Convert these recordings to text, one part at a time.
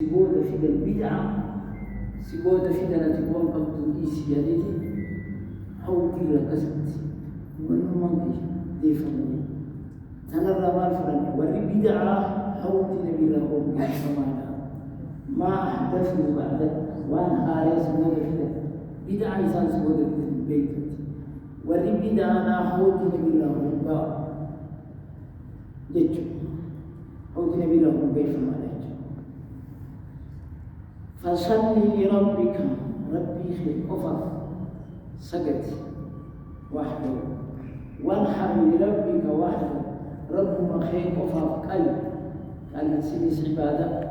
سيبودا في البدعة سيبودا في دنا تقوم قبض إيسيادتي حوتي لكسبت وإنه مانكي دي فني تنرى ما الفرني والبدعة حوتي نبي لهم كسمانا ما أحدثوا بعد وأنا آريس سيبودا في بدعة إنسان سيبودا في البيت والبدعة أنا حوتي نبي لهم جتشو حوتي نبي لهم كسمانا فصل لربك ربي خير أفر سجد وحده وانحر لربك وحده رب خير أفر قلب قال سيدس عبادة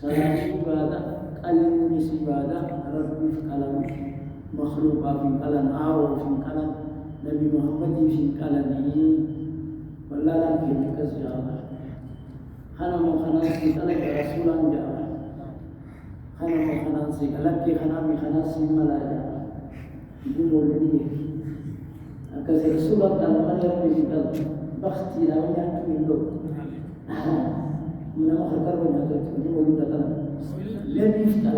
صلاة عبادة قلب نس عبادة ربي في قلم مخلوقا في قلم آو في قلم نبي محمد في قلم والله لا يمكن كسر الله خنا مخناس قلب رسولا جاء خنا سي لكي خنا سي ملاجا يقولوا أكثر رسول الله قال ربي بختي لا يأتي من دو من ما خطر بنا يقولوا ده لم يفتح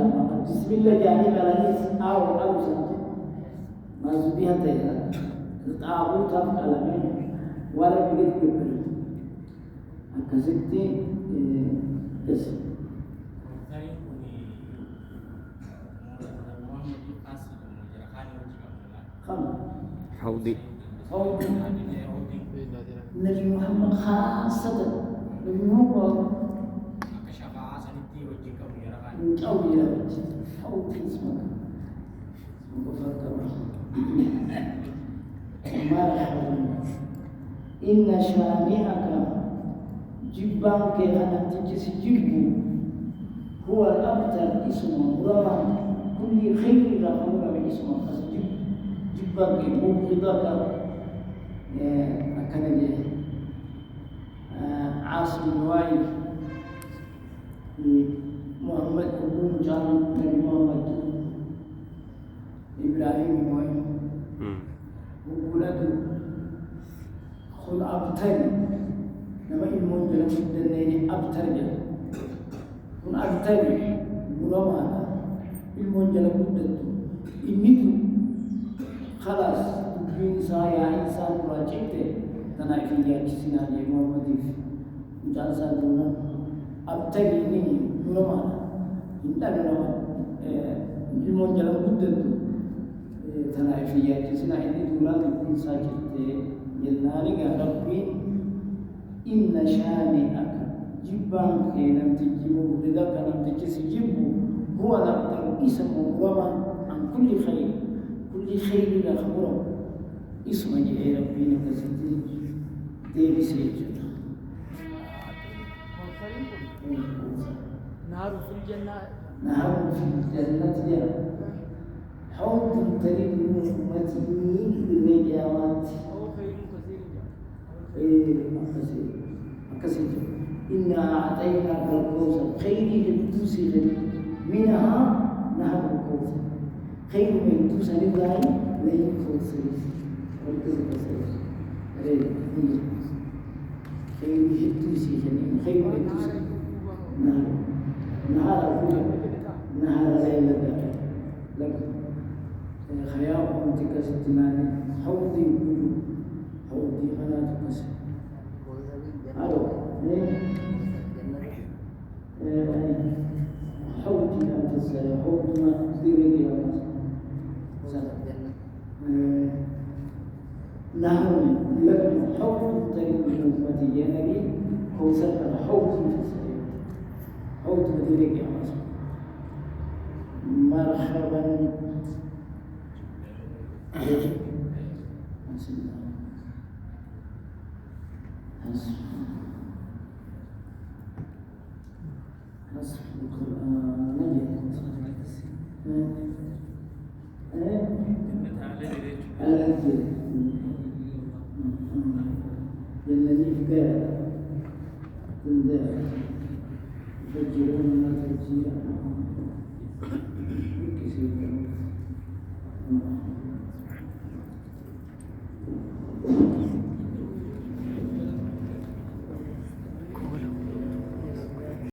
بسم الله يعني كلاميس أو سنت ما زبيها تيجا تعبوا تام كلامي ولا بيجي يقول أكثرتي بس حوضي نبي محمد خاصة نبي محمد أو إلى حوضي اسمك مرحبا إن شانئك جبانك أنا تجس جبو هو الأبتر اسمه رمى كل خير لأمر باسمه جبك مبغضك أكنبي عاصم الوائل محمد بن جان بن محمد إبراهيم وائل وولده خل أبتر نما المنجل مدنين أبتر من أبتر مرمانا المنجل مدته إنتو خلاص إنسان يا إنسان راجعته تناكيا كسينا لمحمد جالسا دونا أبتغي مني نورمانا إنتنا المنجل مدته تناكيا كسينا إني دونا إنسان كته ينالي ربي إن شانئك جبان كينام تجيبه بدك نام تجيبه هو الأبتر اسمه رمان عن كل خير كل خير لا خبره اسمه يا ربي نكسيتي تبي سيجد نهر في الجنة نهر في الجنة يا حوض تريد من أمتي بالرجاوات أو خير كثير كثير إنا أعطيناك الكوثر خير الدوسر منها نهر الكوثر خير من توسع لله لا يكون سيف والكذب سيف خير توسع جميل خير من توسع نهار ليلة لك خيار منتك ستمان حوضي كله حوضي خنا تكسر ألو حوضي أنت السير حوضي ما تديري يا نحن لكم حوض طريق أمتي يا نبي كوثر حوض في السير حوض مدينك يا مصر مرحبا حسب القرآن نجد الذي قال يفجرون تفجيرا